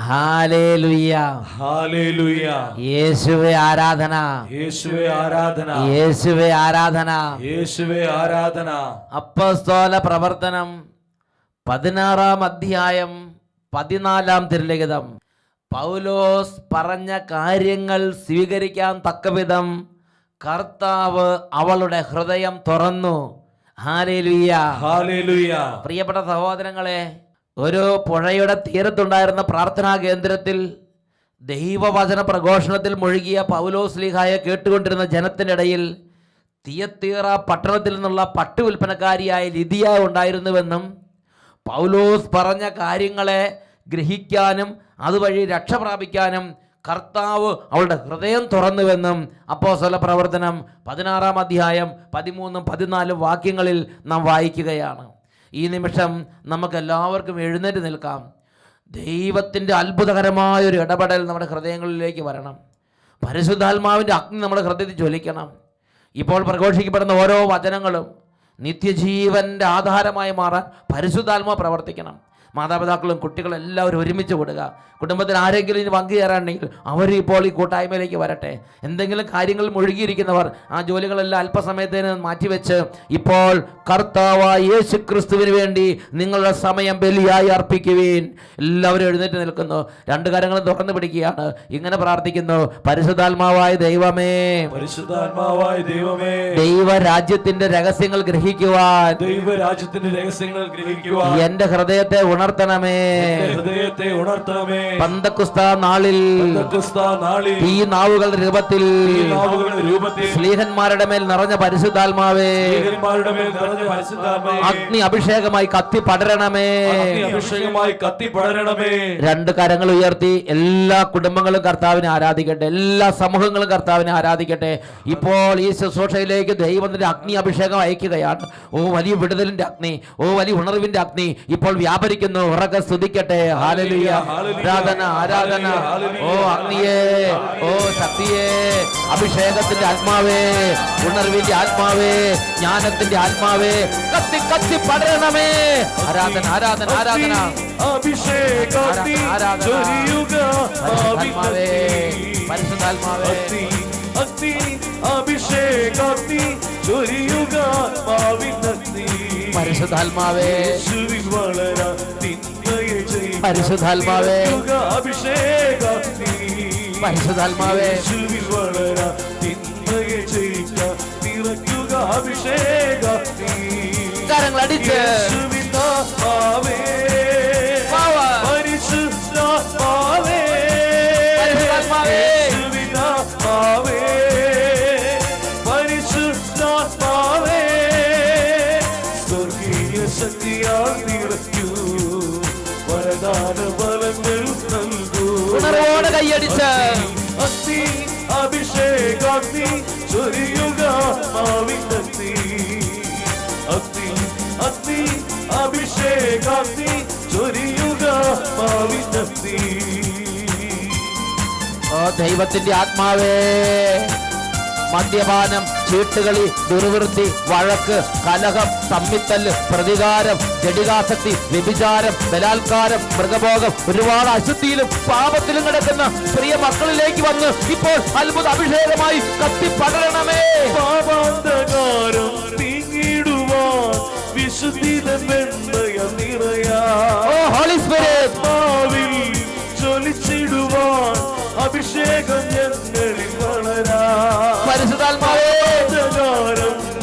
Hallelujah, hallelujah. യേശുവേ ആരാധന, യേശുവേ ആരാധന, യേശുവേ ആരാധന. യേശുവേ ആരാധന. അപ്പോസ്തല പ്രവർത്തനം 16-ാം അധ്യായം 14-ാം തിരുലിഖിതം. പൗലോസ് പറഞ്ഞ കാര്യങ്ങൾ സ്വീകരിക്കാൻ തക്കവിധം കർത്താവ് അവളുടെ ഹൃദയം തുറന്നു. Hallelujah, hallelujah. പ്രിയപ്പെട്ട സഹോദരങ്ങളെ, ഒരു പുഴയുടെ തീരത്തുണ്ടായിരുന്ന പ്രാർത്ഥനാ കേന്ദ്രത്തിൽ ദൈവവചന പ്രഘോഷണത്തിൽ മുഴുകിയ പൗലോസ് ശ്ലീഹായെ കേട്ടുകൊണ്ടിരുന്ന ജനത്തിൻ്റെ ഇടയിൽ തിയത്തീറ പട്ടണത്തിൽ നിന്നുള്ള പട്ടു വിൽപ്പനക്കാരിയായ ലിദിയ ഉണ്ടായിരുന്നുവെന്നും പൗലോസ് പറഞ്ഞ കാര്യങ്ങളെ ഗ്രഹിക്കാനും അതുവഴി രക്ഷ പ്രാപിക്കാനും കർത്താവ് അവളുടെ ഹൃദയം തുറന്നുവെന്നും അപ്പോസ്തല പ്രവർത്തനം 16-ാം അധ്യായം 13-14 വാക്യങ്ങളിൽ നാം വായിക്കുകയാണ്. ഈ നിമിഷം നമുക്കെല്ലാവർക്കും എഴുന്നേറ്റ് നിൽക്കാം. ദൈവത്തിൻ്റെ അത്ഭുതകരമായൊരു ഇടപെടൽ നമ്മുടെ ഹൃദയങ്ങളിലേക്ക് വരണം. പരിശുദ്ധാത്മാവിൻ്റെ അഗ്നി നമ്മുടെ ഹൃദയത്തിൽ ജ്വലിക്കണം. ഇപ്പോൾ പ്രഘോഷിക്കപ്പെടുന്ന ഓരോ വചനങ്ങളും നിത്യജീവൻ്റെ ആധാരമായി മാറാൻ പരിശുദ്ധാത്മാവ് പ്രവർത്തിക്കണം. മാതാപിതാക്കളും കുട്ടികളും എല്ലാവരും ഒരുമിച്ച് കൊടുക്കുക. കുടുംബത്തിൽ ആരെങ്കിലും ഇനി പങ്കുചേരാണെങ്കിൽ അവർ ഇപ്പോൾ ഈ കൂട്ടായ്മയിലേക്ക് വരട്ടെ. എന്തെങ്കിലും കാര്യങ്ങൾ മുഴുകിയിരിക്കുന്നവർ ആ ജോലികളെല്ലാം അല്പസമയത്തിന് മാറ്റിവെച്ച് ഇപ്പോൾ കർത്താവായ യേശു ക്രിസ്തുവിന് വേണ്ടി നിങ്ങളുടെ സമയം ബലിയായി അർപ്പിക്കുവീൻ. എല്ലാവരും എഴുന്നേറ്റ് നിൽക്കുന്നു, രണ്ട് കരങ്ങളും തുറന്നു പിടിക്കുകയാണ്. ഇങ്ങനെ പ്രാർത്ഥിക്കുന്നു: പരിശുദ്ധാത്മാവായ ദൈവമേ, പരിശുദ്ധാത്മാവായ ദൈവമേ, ദൈവരാജ്യത്തിന്റെ രഹസ്യങ്ങൾ ഗ്രഹിക്കുവാൻ, ദൈവരാജ്യത്തിന്റെ രഹസ്യങ്ങൾ ഗ്രഹിക്കുവാൻ എന്റെ ഹൃദയത്തെ ഉണർത്തണമേ. ഹൃദയത്തെ ഉണർത്തണമേ. പന്തക്കുസ്താ നാളിൽ ഈ നാവുകളുടെ രൂപത്തിൽ സ്ലീഹന്മാരുടെ മേൽ നിറഞ്ഞ പരിശുദ്ധാത്മാവേ, അഗ്നി അഭിഷേകമായി കത്തി പടരണമേ. രണ്ട് കരങ്ങൾ ഉയർത്തി എല്ലാ കുടുംബങ്ങളും കർത്താവിനെ ആരാധിക്കട്ടെ, എല്ലാ സമൂഹങ്ങളും കർത്താവിനെ ആരാധിക്കട്ടെ. ഇപ്പോൾ ഈ ശുശ്രൂഷയിലേക്ക് ദൈവത്തിന്റെ അഗ്നി അഭിഷേകം അയക്കുകയാണ്. ഓ വലിയ വിടുതലിന്റെ അഗ്നി, ഓ വലിയ ഉണർവിന്റെ അഗ്നി ഇപ്പോൾ വ്യാപരിക്കുന്നു. ഉറക്കെ സ്തുതിക്കട്ടെ. ഹല്ലേലൂയ, ആരാധന, ആരാധന. ഓ അഗ്നിയേ, ഓ ശക്തിയേ, അഭിഷേകത്തിന്റെ ആത്മാവേ, ഉണർവിന്റെ ആത്മാവേ, ജ്ഞാനത്തിന്റെ ആത്മാവേ, കത്തി കത്തി പടരണമേ. ആരാധന, ആരാധന, ആരാധന. പരിശുദ്ധാത്മാവേ, പരിശുദ്ധാത്മാവേ, അഭിഷേകാഗ്നി ചൊരിയുക, പരിശുദ്ധാത്മാവേ, പരിശുദ്ധാത്മാവേ, പരിശുദ്ധാത്മാവേ, പരിശുദ്ധാത്മാവേ, കരങ്ങളടിച്ച് ഉണർവോടെ കൈയടിച്ച് അഭിഷേകാഗ്നി ചൊരിയുക, അഗ്നി അഗ്നി അഭിഷേകാഗ്നി ചൊരിയുക. ഓ ദൈവത്തിന്റെ ആത്മാവേ, മദ്യപാനം, ചീട്ടുകളി, ദുർവൃത്തി, വഴക്ക്, കലഹം, തമ്മിത്തല്ല്, പ്രതികാരം, ജഡികാസക്തി, വ്യഭിചാരം, ബലാത്കാരം, മൃഗഭോഗം, ഒരുപാട് അശുദ്ധിയിലും പാപത്തിലും കിടക്കുന്ന പ്രിയ മക്കളിലേക്ക് വന്ന് ഇപ്പോൾ അത്ഭുത അഭിഷേകമായി കത്തിപ്പടരണമേ. പാപാന്തകാരം നീങ്ങിടുവാൻ വിശുദ്ധിതൻ നിറയാ. ഓ ഹോളി സ്പിരിറ്റ്, ജ്വലിച്ചിടുവാൻ അഭിഷേകം ഞങ്ങളിൽ വളരാ. പരിശുദ്ധാത്മാവേ,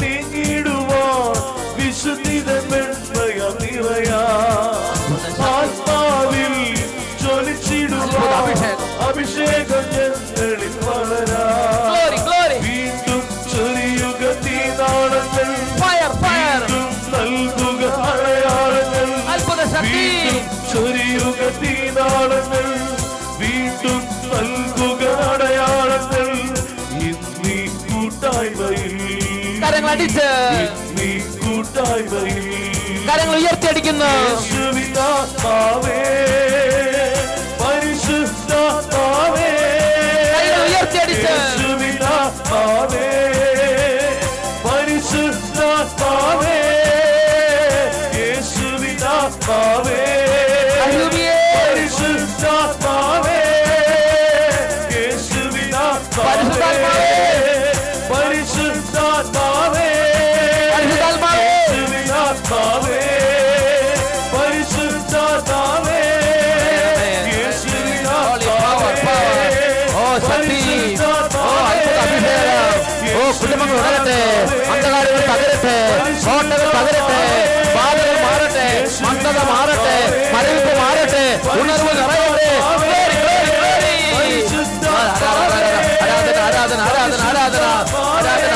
നീങ്ങിടുവാൻ വിശുദ്ധിതൻ നിറയാ. ആത്മാവിൽ ജ്വലിച്ചിടുവാൻ അഭിഷേകം ഞങ്ങളിൽ വളരാ. വീണ്ടും ചൊരിയുക തീനാളങ്ങൾ, വീണ്ടും നൽകുക അടയാളങ്ങൾ, വീണ്ടും ചൊരിയുക തീനാളങ്ങൾ, വീണ്ടും നൽകുക അടയാളങ്ങൾ. ഇന്നീ കൂട്ടായ്മയിൽ, കരങ്ങളടിച്ച് ഇന്നീ കൂട്ടായ്മയിൽ കരങ്ങൾ ഉയർത്തിയടിക്കുന്നു. പരിശുദ്ധാത്മാവേ, പരിശുദ്ധാത്മാവേ, ഉയർത്തിയടിച്ച് പരിശുദ്ധാത്മാവേ, പരിശുദ്ധാത്മാവേ, യേശുവിനാത്മാവേ, പരിശുദ്ധാത്മാവേ. കോട്ടകൾ തകരട്ടെ, ബാധകൾ മാറട്ടെ, മന്ദത മാറട്ടെ, മരവിപ്പ് മാറട്ടെ, ഉണർവ് നിറയട്ടെ. ആരാധന ആരാധന ആരാധന ആരാധന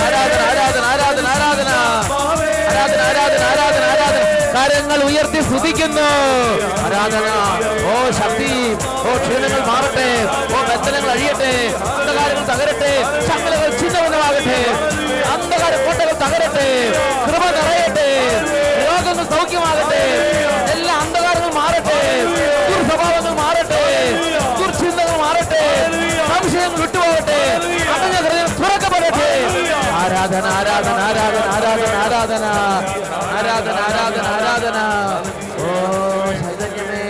ആരാധന ആരാധന ആരാധന ആരാധന ആരാധന ആരാധന ആരാധന ആരാധന കരങ്ങൾ ഉയർത്തി സ്തുതിക്കുന്നു. ആരാധന. ഓ ശക്തി, ഓ ക്ഷീണങ്ങൾ മാറട്ടെ, ഓ ബന്ധനങ്ങൾ അഴിയട്ടെ, അന്ധകാരങ്ങൾ തകരട്ടെ, ശക്തികൾ ചിഹ്നമാകട്ടെ, അന്ധകാര കോട്ടകൾ തകരട്ടെ, കൃപ നിറയട്ടെ, രോഗങ്ങൾ സൗഖ്യമാകട്ടെ, എല്ലാ അന്ധകാരങ്ങൾ മാറട്ടെ, ദുർസ്വഭാവങ്ങൾ മാറട്ടെ, ദുർചിന്തകൾ മാറട്ടെ, സംശയങ്ങൾ വിട്ടുപോകട്ടെ, അടഞ്ഞ ഹൃദയം തുറക്കപ്പെടട്ടെ. ആരാധന ആരാധന ആരാധന ആരാധന ആരാധന ആരാധന ആരാധന ആരാധന. ഓ ചൈതന്യമേ,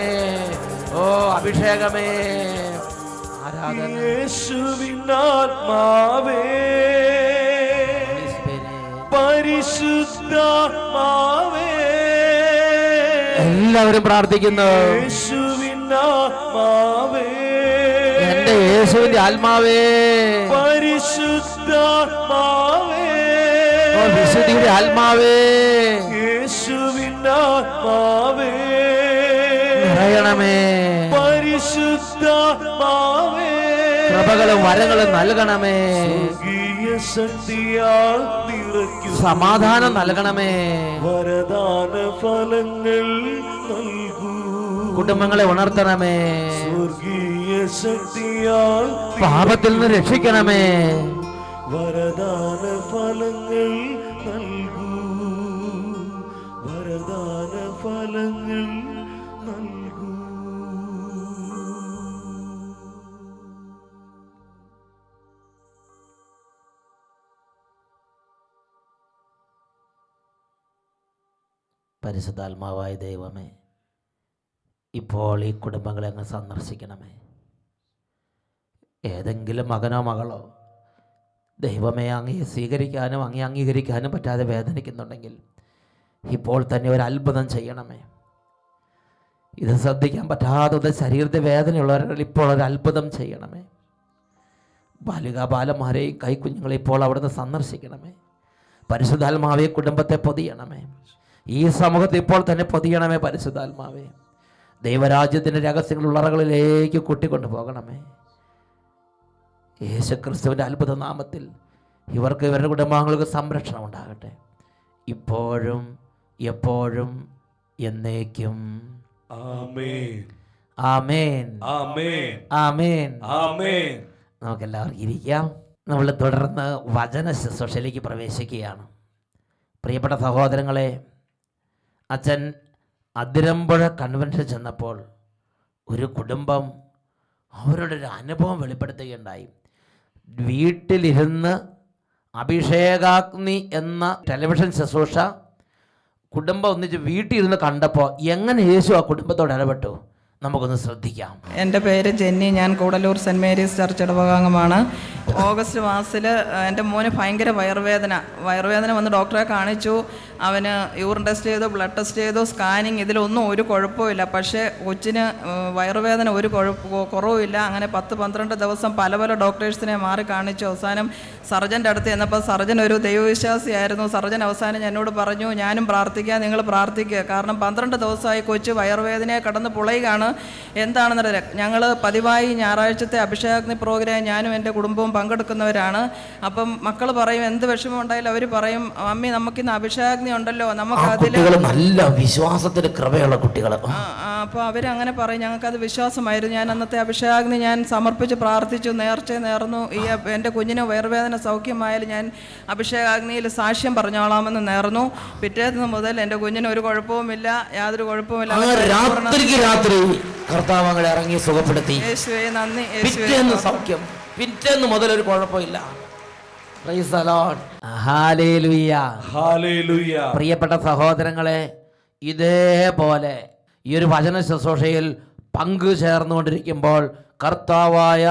ഓ അഭിഷേകമേ, ആരാധന. യേശുവിനാത്മാവേ, പരിശുദ്ധാത്മാവേ, എല്ലാവരും പ്രാർത്ഥിക്കുന്നു. യേശുവിനാത്മാവേ, എന്റെ യേശുവിന്റെ ആത്മാവേ, പരിശുദ്ധാത്മാവേ, ഓ വിശുദ്ധിയുടെ ആത്മാവേ, യേശുവിനാത്മാവേ, നിറയണമേ, പരിശുദ്ധാത്മാവേ, കൃപകളും വരങ്ങളും നൽകണമേ, സ്വർഗീയ ശക്തിയാൽ നിറയ്ക്കും, സമാധാനം നൽകണമേ, വരദാന ഫലങ്ങൾ നൽകൂ, കുടുംബങ്ങളെ ഉണർത്തണമേ, സ്വർഗീയ ശക്തിയാൽ പാപത്തിൽ നിന്ന് രക്ഷിക്കണമേ, വരദാന ഫലങ്ങൾ നൽകൂ, വരദാന ഫലങ്ങൾ നൽകൂ. പരിശുദ്ധാത്മാവായ ദൈവമേ, ഇപ്പോൾ ഈ കുടുംബങ്ങളെ അങ്ങ് സന്ദർശിക്കണമേ. ഏതെങ്കിലും മകനോ മകളോ ദൈവമേ അങ്ങയെ സ്വീകരിക്കാനും അങ്ങേ അംഗീകരിക്കാനും പറ്റാതെ വേദനിക്കുന്നുണ്ടെങ്കിൽ ഇപ്പോൾ തന്നെ ഒരു അത്ഭുതം ചെയ്യണമേ. ഇത് ശ്രദ്ധിക്കാൻ പറ്റാതെ ശരീരത്തെ വേദനയുള്ളവர்கள் ഇപ്പോൾ ഒരു അത്ഭുതം ചെയ്യണമേ. ബാലിക ബാലന്മാരെയും കൈക്കുഞ്ഞുങ്ങളെ ഇപ്പോൾ അവിടുന്ന് സന്ദർശിക്കണമേ. പരിശുദ്ധാത്മാവെ കുടുംബത്തെ പൊതിയണമേ. ഈ സമൂഹത്തെ ഇപ്പോൾ തന്നെ പൊതിയണമേ. പരിശുദ്ധാത്മാവേ, ദൈവരാജ്യത്തിൻ്റെ രഹസ്യങ്ങൾ ഉള്ളറകളിലേക്ക് കൂട്ടിക്കൊണ്ടു പോകണമേ. യേശുക്രിസ്തുവിൻ്റെ അത്ഭുത നാമത്തിൽ ഇവർക്ക് ഇവരുടെ കുടുംബാംഗങ്ങൾക്ക് സംരക്ഷണം ഉണ്ടാകട്ടെ, ഇപ്പോഴും എപ്പോഴും എന്നേക്കും. ആമേൻ, ആമേൻ, ആമേൻ, ആമേൻ, ആമേൻ. നമുക്കെല്ലാവർക്കും ഇരിക്കാം. നമ്മൾ തുടർന്ന് വചന ശുശ്രൂഷയിലേക്ക് പ്രവേശിക്കുകയാണ്. പ്രിയപ്പെട്ട സഹോദരങ്ങളെ, അച്ഛൻ അതിരമ്പുഴ കൺവെൻഷൻ ചെന്നപ്പോൾ ഒരു കുടുംബം അവരുടെ ഒരു അനുഭവം വെളിപ്പെടുത്തുകയുണ്ടായി. വീട്ടിലിരുന്ന് അഭിഷേകാഗ്നി എന്ന ടെലിവിഷൻ ശുശ്രൂഷ കുടുംബം ഒന്നിച്ച് വീട്ടിലിരുന്ന് കണ്ടപ്പോൾ എങ്ങനെ യേശു ആ കുടുംബത്തോട് ഇടപെട്ടു നമുക്കൊന്ന് ശ്രദ്ധിക്കാം. എൻ്റെ പേര് ജെന്നി. ഞാൻ കൂടലൂർ സെൻറ്റ് മേരീസ് ചർച്ച് ഇടവകാംഗമാണ്. ഓഗസ്റ്റ് മാസത്തിൽ എൻ്റെ മോന് ഭയങ്കര വയറുവേദന വന്ന് ഡോക്ടറെ കാണിച്ചു. അവന് യൂറിൻ ടെസ്റ്റ് ചെയ്തു, ബ്ലഡ് ടെസ്റ്റ് ചെയ്തു, സ്കാനിങ്, ഇതിലൊന്നും ഒരു കുഴപ്പമില്ല. പക്ഷേ കൊച്ചിന് വയറുവേദന ഒരു കുറവുമില്ല. അങ്ങനെ 10-12 ദിവസം പല ഡോക്ടേഴ്സിനെ മാറി കാണിച്ചു. അവസാനം സർജൻ്റെ അടുത്ത് ചെന്നപ്പോൾ സർജൻ ഒരു ദൈവവിശ്വാസിയായിരുന്നു. സർജൻ അവസാനം എന്നോട് പറഞ്ഞു, ഞാനും പ്രാർത്ഥിക്കുക, നിങ്ങൾ പ്രാർത്ഥിക്കുക. കാരണം 12 ദിവസമായി കൊച്ച് വയറുവേദനയെ കടന്ന് പുളയുകയാണ്. എന്താണെന്നറിയില്ല. ഞങ്ങൾ പതിവായി ഞായറാഴ്ചത്തെ അഭിഷേകാഗ്നി പ്രോഗ്രാം ഞാനും എൻ്റെ കുടുംബവും പങ്കെടുക്കുന്നവരാണ്. അപ്പം മക്കൾ പറയും, എന്ത് വിഷമം ഉണ്ടായാലും അവർ പറയും, മമ്മി നമുക്കിന്ന് അഭിഷേകാഗ്നി ഉണ്ടല്ലോ, നമുക്ക് അതിൽ നല്ല വിശ്വാസത്തിന് കൃപയുള്ള കുട്ടികൾ. അപ്പോൾ അവരങ്ങനെ പറയും. ഞങ്ങൾക്കത് വിശ്വാസമായിരുന്നു. ഞാൻ അന്നത്തെ അഭിഷേകാഗ്നി ഞാൻ സമർപ്പിച്ച് പ്രാർത്ഥിച്ചു, നേർച്ച നേർന്നു. ഈ എൻ്റെ കുഞ്ഞിന് വയറുവേദന സൗഖ്യമായാലും ഞാൻ അഭിഷേകാഗ്നിയിൽ സാക്ഷ്യം പറഞ്ഞോളാമെന്ന് നേർന്നു. പിറ്റേന്ന് മുതൽ എൻ്റെ കുഞ്ഞിന് ഒരു കുഴപ്പവുമില്ല, യാതൊരു കുഴപ്പവുമില്ല. രാത്രി കർത്താവ് അങ്ങനെ ഇറങ്ങി സുഖപ്പെടുത്തി. യേശുവേ നന്ദി. പിറ്റേന്ന് സൗഖ്യം, പിറ്റേന്ന് മുതൽ ഒരു കുഴപ്പമില്ല. Price the Lord. Hallelujah. Hallelujah. പ്രിയപ്പെട്ട സഹോദരങ്ങളെ, ഇതേപോലെ ഈ ഒരു വചന ശുശ്രൂഷയിൽ പങ്കു ചേർന്നുകൊണ്ടിരിക്കുമ്പോൾ കർത്താവായ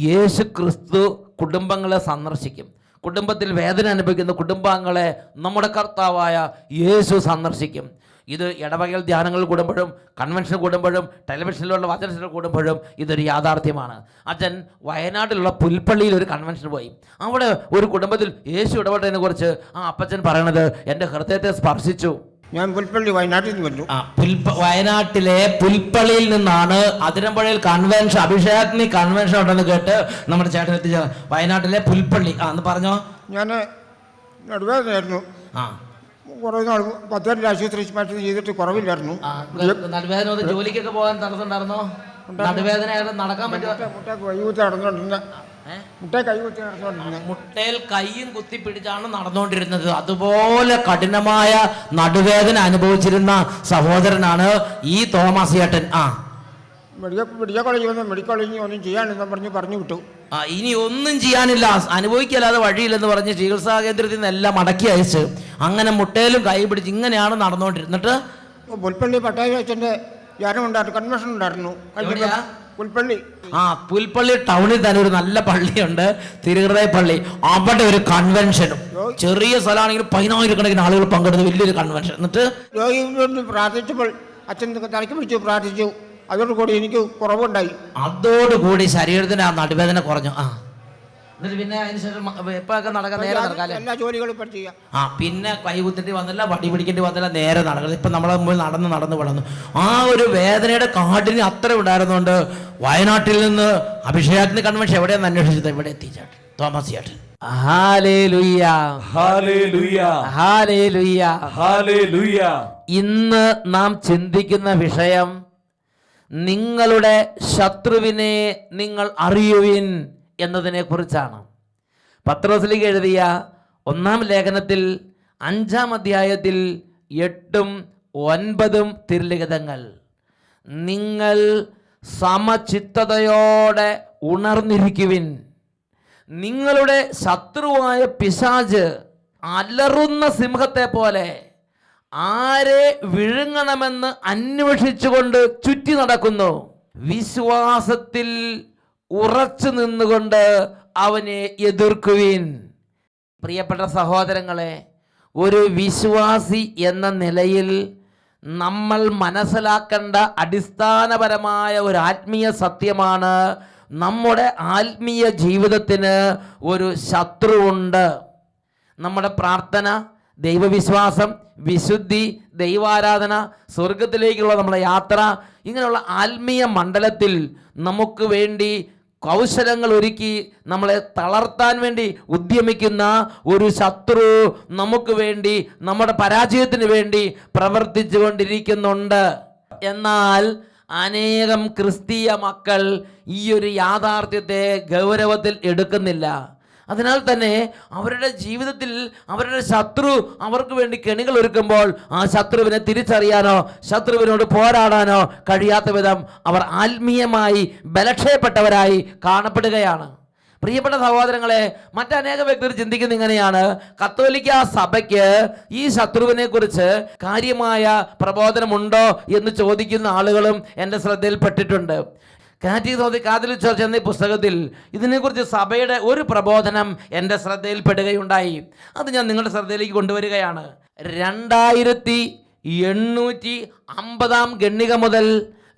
യേശു ക്രിസ്തു കുടുംബങ്ങളെ സന്ദർശിക്കും. കുടുംബത്തിൽ വേദന അനുഭവിക്കുന്ന കുടുംബാംഗങ്ങളെ നമ്മുടെ കർത്താവായ യേശു സന്ദർശിക്കും. ഇത് ഇടവകയിൽ ധ്യാനങ്ങൾ കൂടുമ്പോഴും കൺവെൻഷൻ കൂടുമ്പോഴും ടെലിവിഷനിലുള്ള വചനങ്ങൾ കൂടുമ്പോഴും ഇതൊരു യാഥാർത്ഥ്യമാണ്. അച്ഛൻ വയനാട്ടിലുള്ള പുൽപ്പള്ളിയിൽ ഒരു കൺവെൻഷൻ പോയി. അവിടെ ഒരു കുടുംബത്തിൽ യേശു ഇടപെട്ടതിനെ കുറിച്ച് ആ അപ്പച്ചൻ പറയണത് എൻ്റെ ഹൃദയത്തെ സ്പർശിച്ചു. ഞാൻ പുൽപ്പള്ളി വയനാട്ടിൽ നിന്ന് വന്നു. വയനാട്ടിലെ പുൽപ്പള്ളിയിൽ നിന്നാണ് അതിരമ്പുഴയിൽ കൺവെൻഷൻ, അഭിഷേകത്തിന് കൺവെൻഷൻ ഉണ്ടെന്ന് കേട്ട് നമ്മുടെ ചേട്ടൻ എത്തിച്ച വയനാട്ടിലെ പുൽപ്പള്ളി. എന്ന് പറഞ്ഞോ. ഞാൻ നടുവേദനയായിരുന്നു. കുറേ നാൾ 10 ആശുപത്രി മരുന്ന് ചെയ്തിട്ട് കുറവില്ലായിരുന്നു. നടുവേദന ജോലിക്കൊക്കെ പോകാൻ തടസ്സമുണ്ടായിരുന്നോ? നടുവേദന നടക്കാൻ പറ്റുമോ? മുട്ടയിൽ കൈയും കുത്തി പിടിച്ചാണ് നടന്നുകൊണ്ടിരുന്നത്. അതുപോലെ കഠിനമായ നടുവേദന അനുഭവിച്ചിരുന്ന സഹോദരനാണ് ഈ തോമസ് ചേട്ടൻ. മെഡിക്കൽ കോളേജിൽ വന്ന് മെഡിക്കൽ കോളേജിൽ ഒന്നും ചെയ്യാനില്ലെന്ന് പറഞ്ഞു വിട്ടു. ഇനി ഒന്നും ചെയ്യാനില്ല, അനുഭവിക്കല്ലാതെ വഴിയില്ലെന്ന് പറഞ്ഞ് ചികിത്സാ കേന്ദ്രത്തിൽ നിന്ന് എല്ലാം മടക്കി അയച്ച് അങ്ങനെ മുട്ടയിലും കൈ പിടിച്ച് ഇങ്ങനെയാണ് നടന്നുകൊണ്ടിരുന്നിട്ട് പുൽപ്പള്ളി പട്ടായച്ചൻ്റെ ധ്യാനം ഉണ്ടായിരുന്നു, കൺവെൻഷൻ ഉണ്ടായിരുന്നു. പുൽപ്പള്ളി പുൽപ്പള്ളി ടൗണിൽ തന്നെ ഒരു നല്ല പള്ളിയുണ്ട്, തിരുഹൃദയ പള്ളി. അവിടെ ഒരു കൺവെൻഷനും, ചെറിയ സ്ഥലമാണെങ്കിൽ 10,000 ആളുകൾ പങ്കെടുത്ത് വലിയൊരു കൺവെൻഷൻ. എന്നിട്ട് രോഗിക്ക് പ്രാർത്ഥിച്ചപ്പോൾ അച്ഛൻ തലയ്ക്ക് പിടിച്ച് പ്രാർത്ഥിച്ചു. അതോടുകൂടി എനിക്ക് കുറവുണ്ടായി. അതോടുകൂടി ശരീരത്തിന് ആ നടുവേദന കുറഞ്ഞു. എന്നിട്ട് പിന്നെ അതിനുശേഷം എപ്പോഴൊക്കെ നടക്കാൻ നേരെ നടക്കാല്ലേ, എല്ലാ ജോലികളും ചെയ്യാം. പിന്നെ കൈ കുത്തിട്ട് വന്നില്ല, വടി പിടിക്കേണ്ടി വന്നില്ല, നേരെ നടക്കുന്നത്. ഇപ്പം നമ്മളെ മുമ്പിൽ നടന്ന് വളർന്നു. ആ ഒരു വേദനയുടെ കാഠിന്യം അത്ര ഉണ്ടായിരുന്നുകൊണ്ട് വയനാട്ടിൽ നിന്ന് അഭിഷേകത്തിന് കൺവെൻഷൻ എവിടെയാന്ന് അന്വേഷിച്ചത് ഇവിടെ എത്തിച്ചേട്ടൻ തോമസ് ചേട്ടൻ. ഇന്ന് നാം ചിന്തിക്കുന്ന വിഷയം നിങ്ങളുടെ ശത്രുവിനെ നിങ്ങൾ അറിയുവിൻ എന്നതിനെ കുറിച്ചാണ്. പത്രോസിലേക്ക് എഴുതിയ 1-ാം ലേഖനത്തിൽ 5-ാം അധ്യായത്തിൽ 8ഉം 9ഉം തിരുലിഖിതങ്ങൾ. നിങ്ങൾ സമചിത്തതയോടെ ഉണർന്നിരിക്കുവിൻ. നിങ്ങളുടെ ശത്രുവായ പിശാച് അലറുന്ന സിംഹത്തെ പോലെ ആരെ വിഴുങ്ങണമെന്ന് അന്വേഷിച്ചുകൊണ്ട് ചുറ്റി നടക്കുന്നു. വിശ്വാസത്തിൽ ഉറച്ചു നിന്നുകൊണ്ട് അവനെ എതിർക്കുവിൻ. പ്രിയപ്പെട്ട സഹോദരങ്ങളെ, ഒരു വിശ്വാസി എന്ന നിലയിൽ നമ്മൾ മനസ്സിലാക്കേണ്ട അടിസ്ഥാനപരമായ ഒരു ആത്മീയ സത്യമാണ്, നമ്മുടെ ആത്മീയ ജീവിതത്തിന് ഒരു ശത്രുവുണ്ട്. നമ്മുടെ പ്രാർത്ഥന, ദൈവവിശ്വാസം, വിശുദ്ധി, ദൈവാരാധന, സ്വർഗത്തിലേക്കുള്ള നമ്മുടെ യാത്ര, ഇങ്ങനെയുള്ള ആത്മീയ മണ്ഡലത്തിൽ നമുക്ക് വേണ്ടി കൗശലങ്ങൾ ഒരുക്കി നമ്മളെ തളർത്താൻ വേണ്ടി ഉദ്യമിക്കുന്ന ഒരു ശത്രു നമുക്ക് വേണ്ടി, നമ്മുടെ പരാജയത്തിന് വേണ്ടി പ്രവർത്തിച്ചു കൊണ്ടിരിക്കുന്നുണ്ട്. എന്നാൽ അനേകം ക്രിസ്തീയ മക്കൾ ഈ ഒരു യാഥാർത്ഥ്യത്തെ ഗൗരവത്തിൽ എടുക്കുന്നില്ല. അതിനാൽ തന്നെ അവരുടെ ജീവിതത്തിൽ അവരുടെ ശത്രു അവർക്ക് വേണ്ടി കെണികൾ ഒരുക്കുമ്പോൾ ആ ശത്രുവിനെ തിരിച്ചറിയാനോ ശത്രുവിനോട് പോരാടാനോ കഴിയാത്ത വിധം അവർ ആത്മീയമായി ബലക്ഷയപ്പെട്ടവരായി കാണപ്പെടുകയാണ്. പ്രിയപ്പെട്ട സഹോദരങ്ങളെ, മറ്റനേക വ്യക്തികൾ ചിന്തിക്കുന്ന ഇങ്ങനെയാണ്, കത്തോലിക്ക സഭയ്ക്ക് ഈ ശത്രുവിനെ കുറിച്ച് കാര്യമായ പ്രബോധനമുണ്ടോ എന്ന് ചോദിക്കുന്ന ആളുകളും എൻ്റെ ശ്രദ്ധയിൽപ്പെട്ടിട്ടുണ്ട്. കാത്തലിക് ചർച്ച് എന്ന പുസ്തകത്തിൽ ഇതിനെക്കുറിച്ച് സഭയുടെ ഒരു പ്രബോധനം എൻ്റെ ശ്രദ്ധയിൽപ്പെടുകയുണ്ടായി. അത് ഞാൻ നിങ്ങളുടെ ശ്രദ്ധയിലേക്ക് കൊണ്ടുവരികയാണ്. 2850 ഗണ്ണിക മുതൽ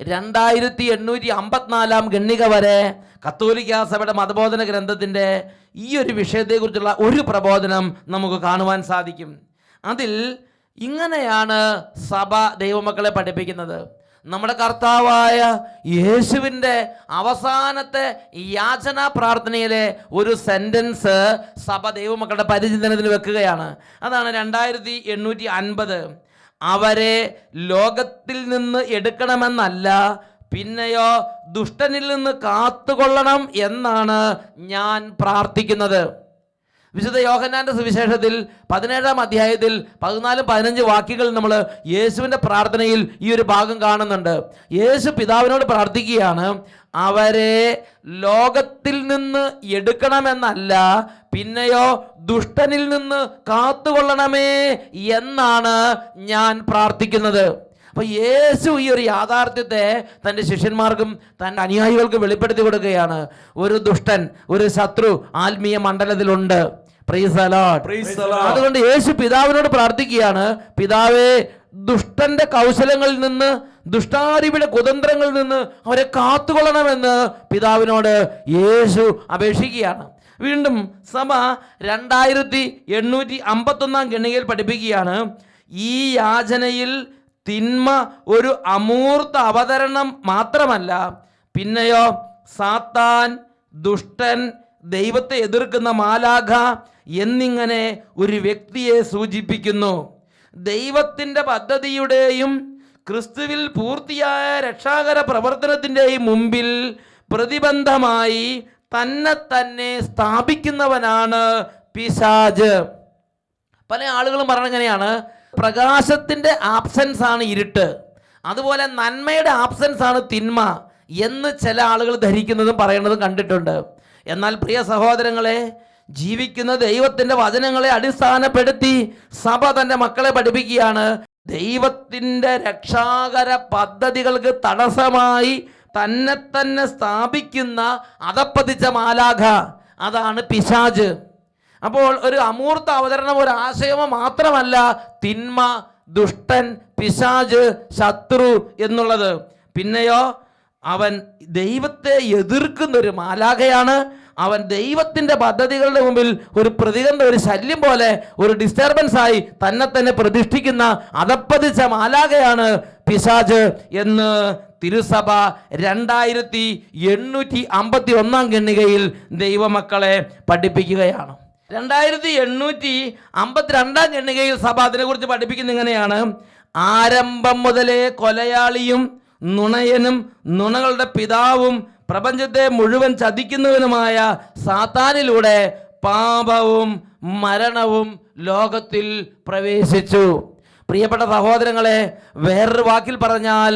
2854 ഗണ്ണിക വരെ കത്തോലിക്ക സഭയുടെ മതബോധന ഗ്രന്ഥത്തിൻ്റെ ഈ ഒരു വിഷയത്തെക്കുറിച്ചുള്ള ഒരു പ്രബോധനം നമുക്ക് കാണുവാൻ സാധിക്കും. അതിൽ ഇങ്ങനെയാണ് സഭ ദൈവമക്കളെ പഠിപ്പിക്കുന്നത്. നമ്മുടെ കർത്താവായ യേശുവിൻ്റെ അവസാനത്തെ യാചനാ പ്രാർത്ഥനയിലെ ഒരു സെൻറ്റൻസ് സഭ ദൈവമക്കളുടെ പരിചിന്തനത്തിന് വെക്കുകയാണ്. അതാണ് 2850. അവരെ ലോകത്തിൽ നിന്ന് എടുക്കണമെന്നല്ല, പിന്നെയോ ദുഷ്ടനിൽ നിന്ന് കാത്തുകൊള്ളണം എന്നാണ് ഞാൻ പ്രാർത്ഥിക്കുന്നത്. വിശുദ്ധ യോഹന്നാന്റെ സുവിശേഷത്തിൽ 17-ാം അധ്യായത്തിൽ 14-15 വാക്യങ്ങൾ നമ്മൾ യേശുവിൻ്റെ പ്രാർത്ഥനയിൽ ഈ ഒരു ഭാഗം കാണുന്നുണ്ട്. യേശു പിതാവിനോട് പ്രാർത്ഥിക്കുകയാണ്, അവരെ ലോകത്തിൽ നിന്ന് എടുക്കണമെന്നല്ല, പിന്നെയോ ദുഷ്ടനിൽ നിന്ന് കാത്തുകൊള്ളണമേ എന്നാണ് ഞാൻ പ്രാർത്ഥിക്കുന്നത്. അപ്പോൾ യേശു ഈ ഒരു യാഥാർത്ഥ്യത്തെ തൻ്റെ ശിഷ്യന്മാർക്കും തൻ്റെ അനുയായികൾക്കും വെളിപ്പെടുത്തി കൊടുക്കുകയാണ്. ഒരു ദുഷ്ടൻ, ഒരു ശത്രു ആത്മീയ മണ്ഡലത്തിലുണ്ട്. Price the Lord. അതുകൊണ്ട് യേശു പിതാവിനോട് പ്രാർത്ഥിക്കുകയാണ്, പിതാവേ, ദുഷ്ടന്റെ കൗശലങ്ങളിൽ നിന്ന്, ദുഷ്ടാരൂപിയുടെ കുതന്ത്രങ്ങളിൽ നിന്ന് അവരെ കാത്തുകൊള്ളണമെന്ന് പിതാവിനോട് യേശു അപേക്ഷിക്കുകയാണ്. വീണ്ടും സഭ 2851 ഖണ്ഡികയിൽ പഠിപ്പിക്കുകയാണ്, ഈ യാചനയിൽ തിന്മ ഒരു അമൂർത്ത അവതരണം മാത്രമല്ല, പിന്നെയോ സാത്താൻ, ദുഷ്ടൻ, ദൈവത്തെ എതിർക്കുന്ന മാലാഖ എന്നിങ്ങനെ ഒരു വ്യക്തിയെ സൂചിപ്പിക്കുന്നു. ദൈവത്തിൻ്റെ പദ്ധതിയുടെയും ക്രിസ്തുവിൽ പൂർത്തിയായ രക്ഷാകര പ്രവർത്തനത്തിൻ്റെയും മുമ്പിൽ പ്രതിബന്ധമായി തന്നെ സ്ഥാപിക്കുന്നവനാണ് പിശാച്. പല ആളുകളും പറഞ്ഞെങ്ങനെയാണ്, പ്രകാശത്തിൻ്റെ ആബ്സെൻസ് ആണ് ഇരുട്ട്, അതുപോലെ നന്മയുടെ ആബ്സെൻസ് ആണ് തിന്മ എന്ന് ചില ആളുകൾ ധരിക്കുന്നതും പറയുന്നതും കണ്ടിട്ടുണ്ട്. എന്നാൽ പ്രിയ സഹോദരങ്ങളെ, ജീവിക്കുന്ന ദൈവത്തിൻ്റെ വചനങ്ങളെ അടിസ്ഥാനപ്പെടുത്തി സഭ തൻ്റെ മക്കളെ പഠിപ്പിക്കുകയാണ്, ദൈവത്തിൻ്റെ രക്ഷാകര പദ്ധതികൾക്ക് തടസ്സമായി തന്നെ സ്ഥാപിക്കുന്ന അധപ്പതിച്ച മാലാഖ, അതാണ് പിശാച്. അപ്പോൾ ഒരു അമൂർത്ത അവതരണം, ഒരു ആശയമോ മാത്രമല്ല തിന്മ, ദുഷ്ടൻ, പിശാച്, ശത്രു എന്നുള്ളത്. പിന്നെയോ അവൻ ദൈവത്തെ എതിർക്കുന്നൊരു മാലാഖയാണ്. അവൻ ദൈവത്തിൻ്റെ പദ്ധതികളുടെ മുമ്പിൽ ഒരു പ്രതികരണം, ഒരു ശല്യം പോലെ, ഒരു ഡിസ്റ്റർബൻസ് ആയി തന്നെ പ്രതിഷ്ഠിക്കുന്ന അധപ്പതിച്ച മാലാഖയാണ് പിശാച് എന്ന് തിരുസഭ 2851 ഖണ്ഡികയിൽ ദൈവമക്കളെ പഠിപ്പിക്കുകയാണ്. 2852 ഖണ്ഡികയിൽ സഭ അതിനെക്കുറിച്ച് പഠിപ്പിക്കുന്നത് ഇങ്ങനെയാണ്, ആരംഭം മുതലേ കൊലയാളിയും നുണയനും നുണകളുടെ പിതാവും പ്രപഞ്ചത്തെ മുഴുവൻ ചതിക്കുന്നവനുമായ സാത്താനിലൂടെ പാപവും മരണവും ലോകത്തിൽ പ്രവേശിച്ചു. പ്രിയപ്പെട്ട സഹോദരങ്ങളെ, വേറൊരു വാക്കിൽ പറഞ്ഞാൽ,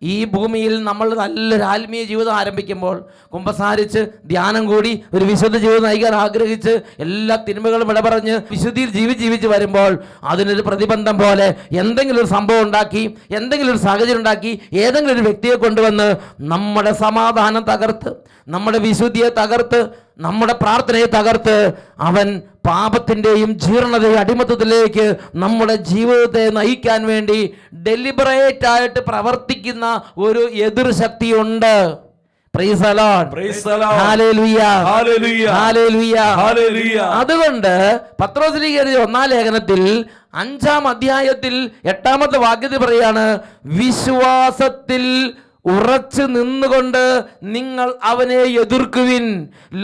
ഈ ഭൂമിയിൽ നമ്മൾ നല്ലൊരു ആത്മീയ ജീവിതം ആരംഭിക്കുമ്പോൾ, കുമ്പസാരിച്ച് ധ്യാനം കൂടി ഒരു വിശുദ്ധ ജീവിതം നയിക്കാൻ ആഗ്രഹിച്ച് എല്ലാ തിന്മകളും ഇടപറഞ്ഞ് വിശുദ്ധിയിൽ ജീവിച്ച് വരുമ്പോൾ അതിനൊരു പ്രതിബന്ധം പോലെ എന്തെങ്കിലും ഒരു സംഭവം ഉണ്ടാക്കി, എന്തെങ്കിലും ഒരു സാഹചര്യം ഉണ്ടാക്കി, ഏതെങ്കിലും ഒരു വ്യക്തിയെ കൊണ്ടുവന്ന് നമ്മുടെ സമാധാനം തകർത്ത്, നമ്മുടെ വിശുദ്ധിയെ തകർത്ത്, നമ്മുടെ പ്രാർത്ഥനയെ തകർത്ത് അവൻ പാപത്തിൻ്റെയും ജീർണതയും അടിമത്തത്തിലേക്ക് നമ്മുടെ ജീവിതത്തെ നയിക്കാൻ വേണ്ടി ഡെലിബറേറ്റ് ആയിട്ട് പ്രവർത്തിക്കുന്ന ഒരു എതിർ ശക്തിയുണ്ട്. Price the lord, praise the Lord, hallelujah, hallelujah, hallelujah, hallelujah. അതുകൊണ്ട് പത്രോസിലേക്ക് എഴുതിയ 1-ാം ലേഖനത്തിൽ 5-ാം അധ്യായത്തിൽ 8-ാമത്തെ വാക്യത്തിൽ പറയാണ്, വിശ്വാസത്തിൽ ഉറച്ചു നിന്നുകൊണ്ട് നിങ്ങൾ അവനെ എതിർക്കുവിൻ.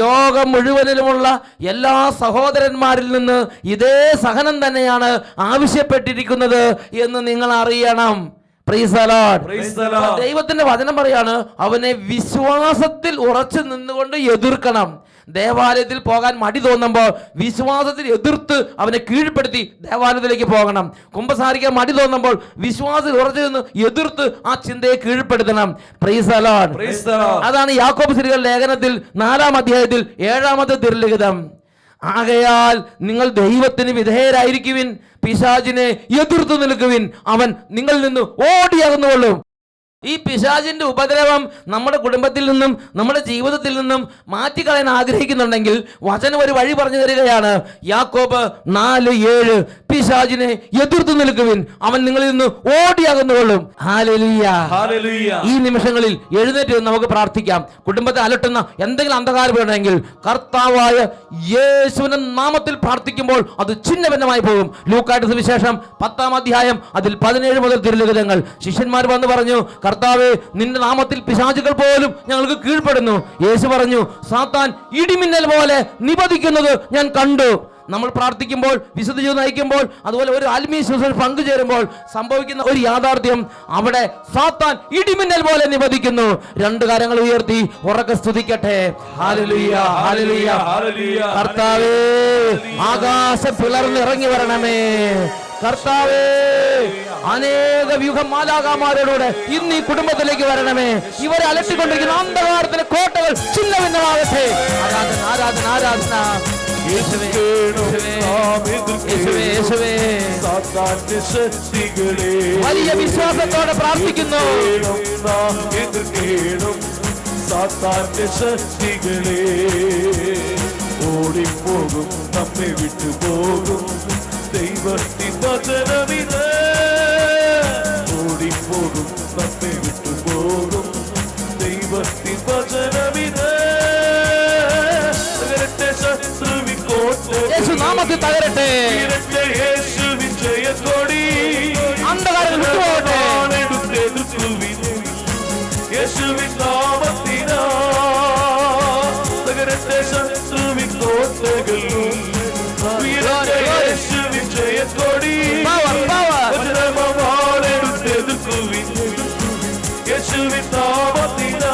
ലോകം മുഴുവനിലുമുള്ള എല്ലാ സഹോദരന്മാരിൽ നിന്ന് ഇതേ സഹനം തന്നെയാണ് ആവശ്യപ്പെട്ടിരിക്കുന്നത് എന്ന് നിങ്ങൾ അറിയണം. Price the lord, praise the Lord. ദൈവത്തിന്റെ വചനം പറയാണ്, അവനെ വിശ്വാസത്തിൽ ഉറച്ചു നിന്നുകൊണ്ട് എതിർക്കണം. ദേവാലയത്തിൽ പോകാൻ മടി തോന്നുമ്പോൾ വിശ്വാസത്തിൽ എതിർത്ത് അവനെ കീഴ്പ്പെടുത്തി ദേവാലയത്തിലേക്ക് പോകണം. കുമ്പസാരിക്കാൻ മടി തോന്നുമ്പോൾ വിശ്വാസത്തിൽ ഉറച്ചു നിന്ന് എതിർത്ത് ആ ചിന്തയെ കീഴ്പ്പെടുത്തണം. Praise the lord, praise the lord. അതാണ് യാക്കോബ് ശ്രീകളുടെ ലേഖനത്തിൽ 4-ാം അധ്യായത്തിൽ 7-ാമത്തെ തിരുലിഖിതം. ആകയാൽ നിങ്ങൾ ദൈവത്തിന് വിധേയരായിരിക്കുവിൻ, പിശാചിനെ എതിർത്തു നിൽക്കുവിൻ, അവൻ നിങ്ങളിൽ നിന്ന് ഓടിയകന്നുകൊള്ളും. ഈ പിശാചിന്റെ ഉപദ്രവം നമ്മുടെ കുടുംബത്തിൽ നിന്നും നമ്മുടെ ജീവിതത്തിൽ നിന്നും മാറ്റിക്കളയാൻ ആഗ്രഹിക്കുന്നുണ്ടെങ്കിൽ വചനം ഒരു വഴി പറഞ്ഞു തരികയാണ്. യാക്കോബ് 4:7, പിശാചിനെ എതിർത്തു നിൽക്കുവിൻ, അവൻ നിങ്ങളിൽ നിന്ന് ഓടിയാകുന്നുകൊള്ളും. Hallelujah, hallelujah. ഈ നിമിഷങ്ങളിൽ എഴുന്നേറ്റ് നമുക്ക് പ്രാർത്ഥിക്കാം. കുടുംബത്തെ അലട്ടുന്ന എന്തെങ്കിലും അന്ധകാരം വേണമെങ്കിൽ കർത്താവായ യേശുവിന്റെ നാമത്തിൽ പ്രാർത്ഥിക്കുമ്പോൾ അത് ഛിന്നഭിന്നമായി പോകും. ലൂക്കായുടെ സുവിശേഷം 10-ാം അധ്യായം അതിൽ 17 മുതൽ തിരുലിഖിതങ്ങൾ. ശിഷ്യന്മാർ വന്ന് പറഞ്ഞു, കർത്താവേ, നിന്റെ നാമത്തിൽ പിശാചുകൾ പോലും ഞങ്ങൾക്ക് കീഴ്പ്പെടുന്നു. യേശു പറഞ്ഞു, സാത്താൻ ഇടിമിന്നൽ പോലെ നിപതിക്കുന്നത് ഞാൻ കണ്ടു. നമ്മൾ പ്രാർത്ഥിക്കുമ്പോൾ, വിശുദ്ധ ജീവിതം നയിക്കുമ്പോൾ, അതുപോലെ ഒരു ആത്മീയ ശുശ്രൂഷയിൽ പങ്കുചേരുമ്പോൾ സംഭവിക്കുന്ന ഒരു യാഥാർത്ഥ്യം, അവിടെ സാത്താൻ ഇടിമിന്നൽ പോലെ നിപതിക്കുന്നു. 2 കരങ്ങൾ ഉയർത്തി ഉറക്കെ സ്തുതിക്കട്ടെ. Hallelujah, hallelujah, hallelujah. കർത്താവേ, ആകാശം പിളർന്ന് ഇറങ്ങി വരണമേ. കർത്താവേ, അനേക വ്യൂഹം മാലാഖമാരോട് ഇന്ന് ഈ കുടുംബത്തിലേക്ക് വരണമേ. ഇവരെ അലട്ടിക്കൊണ്ടിരിക്കുന്ന അന്ധകാരത്തിന്റെ കോട്ടകൾ ഛിന്നഭിന്നമാകട്ടെ. ആരാധന, ആരാധന, ആരാധന. യേശുവേ, യേശുവേ, യേശുവേ. സാത്താന്റെ ശക്തികളെ വലിയ വിശ്വാസത്തോടെ പ്രാർത്ഥിക്കുന്നു. എതിർക്കേണം സാത്താന്റെ ശക്തികളെ. ഓടിപ്പോകും, നമ്മെ വിട്ടുപോകും. ദൈവത്തിൻ വചനമിത്, ഉയർത്തി തകരട്ടെ. ഉയരട്ടെ യേശുവിൻ ജയക്കൊടി. അന്ധകാരങ്ങൾ വിട്ടുപോകട്ടെ. എടുത്തെതിർക്കുവിൻ യേശുവിൻ നാമത്തിനാ. തകരട്ടെ ശത്രുവിൻ കോട്ടകൾ. ഉയരട്ടെ യേശുവിൻ ജയക്കൊടി. വജ്രമവാളെടുത്തെതിർക്കുവിൻ യേശുവിൻ നാമത്തിനാ.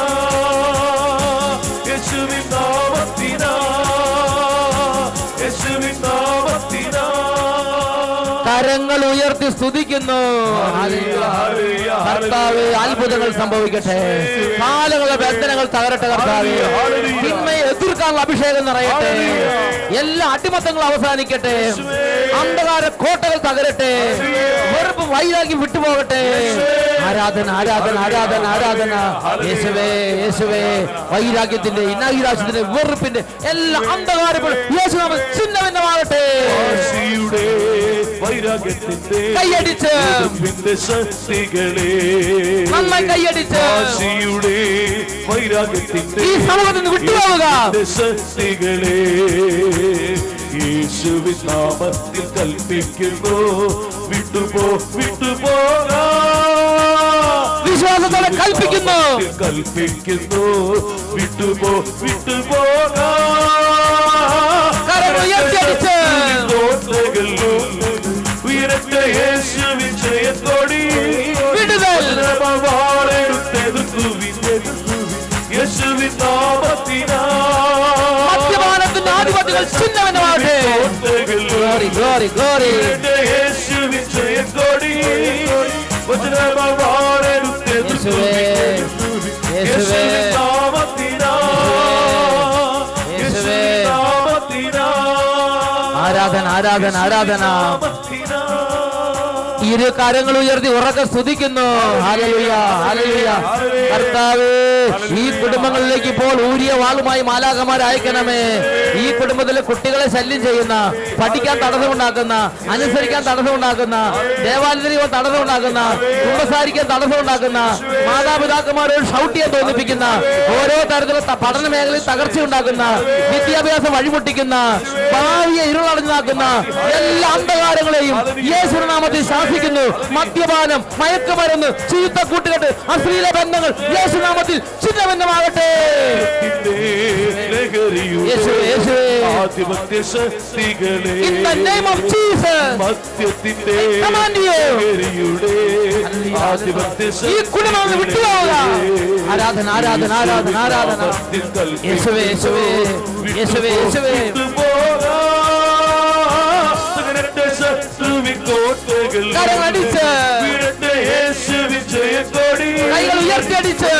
യേശുവിൻ നാമത്തിനാ. യേശുവിൻ നാമത്തിനാ. കരങ്ങൾ ഉയർത്തി സ്തുതിക്കുന്നു. കർത്താവേ, അത്ഭുതങ്ങൾ സംഭവിക്കട്ടെ. കാലങ്ങളുടെ ബന്ധനങ്ങൾ തകരട്ടെ. കർത്താവേ, തിന്മയെ എതിർക്കാനുള്ള അഭിഷേകം നിറയട്ടെ. എല്ലാ അടിമത്തങ്ങളും അവസാനിക്കട്ടെ. അന്ധകാര കോട്ടകൾ തകരട്ടെ. വെറുപ്പ് വൈരാഗ്യം വിട്ടുപോകട്ടെ. ആരാധന, ആരാധന, ആരാധന, ആരാധന. യേശുവേ, യേശുവേ, വൈരാഗ്യത്തിന്റെ, നൈരാശ്യത്തിന്റെ, വെറുപ്പിന്റെ എല്ലാ അന്ധകാരങ്ങളും യേശുനാമത്തിൽ ഛിന്നഭിന്നമാകട്ടെ. വൈരാഗ്യത്തിന്റെ കൈയടിച്ച് ശക്തികളെ നന്നായി കൈയടിച്ച് വൈരാഗ്യത്തിന്റെ ഈ സമൂഹത്തിൽ നിന്ന് വിട്ടുപോവുക. ശക്തികളെ യേശുവിൻ നാമത്തിൽ കൽപ്പിക്കുന്നു. വിട്ടുപോകാ. വിശ്വാസത്തോടെ കൽപ്പിക്കുന്നു. കൽപ്പിക്കുന്നു. വിട്ടുപോകാ. കരങ്ങൾ ഉയർത്തിയടിച്ച് ഉയരട്ടെ യേശുവിൻ ജയക്കൊടി. വിടുതൽ. യേശുവിൻ നാമത്തിനാ. മദ്യപാനത്തിന്റെ ആധിപത്യങ്ങൾ ഛിന്നഭിന്നമാകട്ടെ. Glory, glory, glory. യേശുവിൻ ജയക്കൊടി. യേശുവേ, യേശുവേ, നാമത്തിനാ. യേശുവേ. നാമത്തിനാ. ആരാധന, ആരാധന, ആരാധന. ഇരു കരങ്ങൾ ഉയർത്തി ഉറക്കെ സ്തുതിക്കുന്നു. Hallelujah, hallelujah. കർത്താവേ, ഈ കുടുംബങ്ങളിലേക്ക് ഇപ്പോൾ ഊരിയ വാളുമായി മാലാഖമാരെ അയക്കണമേ. ഈ കുടുംബത്തിലെ കുട്ടികളെ ശല്യം ചെയ്യുന്ന, പഠിക്കാൻ തടസ്സമുണ്ടാക്കുന്ന, അനുസരിക്കാൻ തടസ്സമുണ്ടാക്കുന്ന, ദേവാലയത്തിൽ തടസ്സമുണ്ടാക്കുന്ന, കുമ്പസാരിക്കാൻ തടസ്സമുണ്ടാക്കുന്ന, മാതാപിതാക്കന്മാരോട് ഷൗട്ട് ചെയ്യാൻ തോന്നിപ്പിക്കുന്ന, ഓരോ തരത്തിലുള്ള പഠന മേഖലയിൽ തകർച്ചയുണ്ടാക്കുന്ന, വിദ്യാഭ്യാസം വഴിമുട്ടിക്കുന്ന, ഭാവിയെ ഇരുളടഞ്ഞാക്കുന്ന എല്ലാ അന്ധകാരങ്ങളെയും യേശുവിന്റെ നാമത്തിൽ ശാസിക്കുന്നു. മദ്യപാനം, മയക്കുമരുന്ന്, ചീത്ത കൂട്ടുകെട്ട്, അശ്ലീല ബന്ധങ്ങൾ യേശുനാമത്തിൽ ഛിന്നഭിന്നമാകട്ടെ. In the name of Jesus, command you. ഈ കുടുംബം വിട്ടുപോവുക. ആരാധന, ആരാധന, ആരാധന, ആരാധന. യേശുവേ, യേശുവേ, യേശുവേ, യേശുവേ. കരങ്ങളടിച്ച് കൈകൾ ഉയർത്തിയടിച്ച്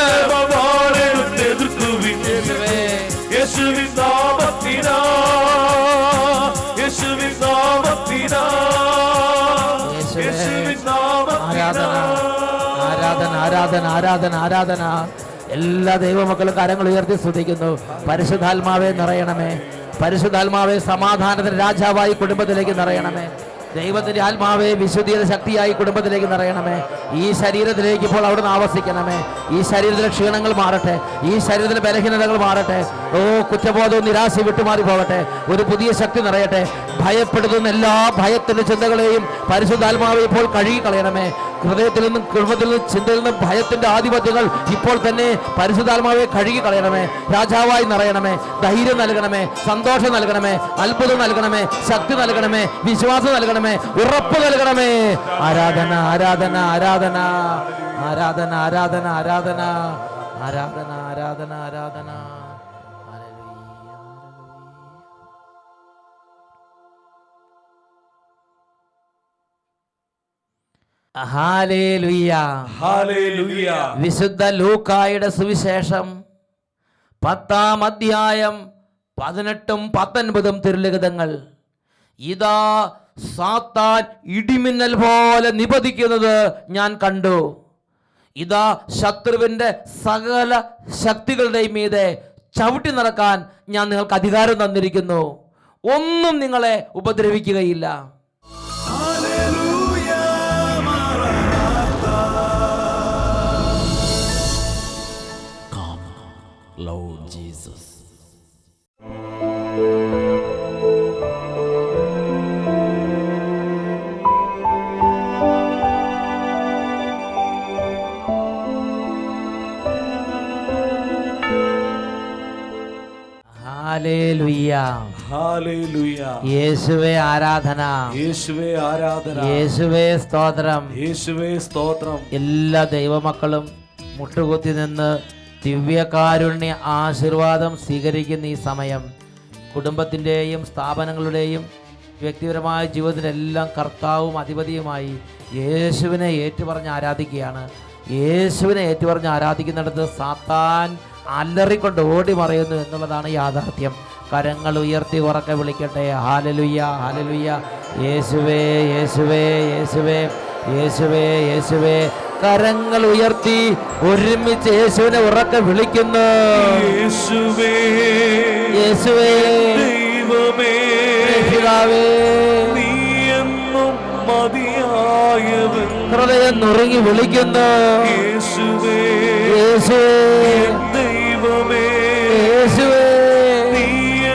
യേശുവിൻ നാമത്തിനാ. യേശുവിൻ നാമത്തിനാ. യേശുവിൻ നാമത്തിനാ. ആരാധന, ആരാധന, ആരാധന, ആരാധന. എല്ലാ ദൈവമക്കളും കരങ്ങൾ ഉയർത്തി സ്തുതിക്കുന്നു. പരിശുദ്ധാത്മാവേ നിറയണമേ. പരിശുദ്ധാത്മാവേ സമാധാനത്തിന്റെ രാജാവായി കുടുംബത്തിലേക്ക് നിറയണമേ. ദൈവത്തിന്റെ ആത്മാവേ വിശുദ്ധിയുടെ ശക്തിയായി കുടുംബത്തിലേക്ക് നിറയണമേ. ഈ ശരീരത്തിലേക്ക് ഇപ്പോൾ അവിടുന്ന് ആവസിക്കണമേ. ഈ ശരീരത്തിലെ ക്ഷീണങ്ങൾ മാറട്ടെ. ഈ ശരീരത്തിലെ ബലഹീനതകൾ മാറട്ടെ. ഓ, കുറ്റബോധവും നിരാശ വിട്ടുമാറി പോകട്ടെ. ഒരു പുതിയ ശക്തി നിറയട്ടെ. ഭയപ്പെടുന്ന എല്ലാ ഭയത്തിന്റെ ചിന്തകളെയും പരിശുദ്ധാത്മാവെ ഇപ്പോൾ കഴുകി കളയണമേ. ഹൃദയത്തിൽ നിന്നും, കുടുംബത്തിൽ നിന്നും, ചിന്തയിൽ നിന്നും ഭയത്തിന്റെ ആധിപത്യങ്ങൾ ഇപ്പോൾ തന്നെ പരിശുദ്ധാത്മാവെ കഴുകി കളയണമേ. രാജാവായി നിറയണമേ. ധൈര്യം നൽകണമേ. സന്തോഷം നൽകണമേ. അത്ഭുതം നൽകണമേ. ശക്തി നൽകണമേ. വിശ്വാസം നൽകണമേ. ഉറപ്പ് നൽകണമേ. ആരാധന, ആരാധന, ആരാധന, ആരാധന, ആരാധന, ആരാധന, ആരാധന, ആരാധന, ആരാധന. Hallelujah, hallelujah. വിശുദ്ധ ലൂക്കായുടെ സുവിശേഷം 10-ാം അധ്യായം 18-19 തിരുലിഖിതങ്ങൾ. ഇതാ സാത്താൻ ഇടിമിന്നൽ പോലെ നിപതിക്കുന്നത് ഞാൻ കണ്ടു. ഇതാ ശത്രുവിൻ്റെ സകല ശക്തികളുടെയും മീതെ ചവിട്ടി നടക്കാൻ ഞാൻ നിങ്ങൾക്ക് അധികാരം തന്നിരിക്കുന്നു. ഒന്നും നിങ്ങളെ ഉപദ്രവിക്കുകയില്ല. Lord Jesus. ഹല്ലേലൂയ. ഹല്ലേലൂയ. യേശുവേ ആരാധന, യേശുവേ ആരാധന, യേശുവേ സ്തോത്രം. യേശുവേ സ്തോത്രം. എല്ലാ ദൈവമക്കളും മുട്ടുകുത്തി നിന്ന് ദിവ്യകാരുണ്യ ആശീർവാദം സ്വീകരിക്കുന്ന ഈ സമയം കുടുംബത്തിൻ്റെയും സ്ഥാപനങ്ങളുടെയും വ്യക്തിപരമായ ജീവിതത്തിലെല്ലാം കർത്താവും അധിപതിയുമായി യേശുവിനെ ഏറ്റുപറഞ്ഞ് ആരാധിക്കുകയാണ്. യേശുവിനെ ഏറ്റുപറഞ്ഞ് ആരാധിക്കുന്നിടത്ത് സാത്താൻ അലറിക്കൊണ്ട് ഓടി മറയുന്നു എന്നുള്ളതാണ് യാഥാർത്ഥ്യം. കരങ്ങൾ ഉയർത്തി ഉറക്കെ വിളിക്കട്ടെ. Hallelujah, hallelujah. യേശുവേ, യേശുവേ, യേശുവേ, യേശുവേ, യേശുവേ. കരങ്ങൾ ഉയർത്തി ഒരുമിച്ച് യേശുവിനെ ഉറക്കെ വിളിക്കുന്നു. യേശുവേ, യേശുവേ, ദൈവമേ, പിതാവേ, നീ എന്നും മതിയായവൻ. ഹൃദയം നുറുങ്ങി വിളിക്കുന്നു. യേശുവേ, യേശുവേ, ദൈവമേ, യേശുവേ. നീ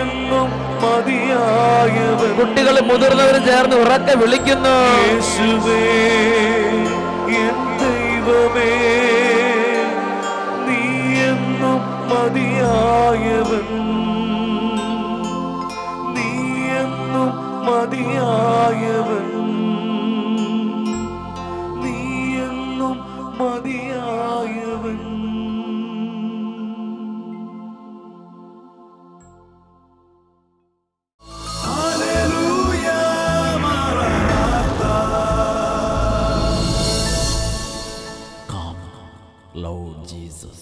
എന്നും മതിയായവൻ. കുട്ടികൾ മുതിർന്നവരും ചേർന്ന് ഉറക്കെ വിളിക്കുന്നു. യേശുവേ, എൻ ദൈവമേ, നീ എന്നും മതിയായവൻ. നീ എന്നും മതിയായവൻ. നീ എന്നും മതിയായവൻ. Come, Lord Jesus.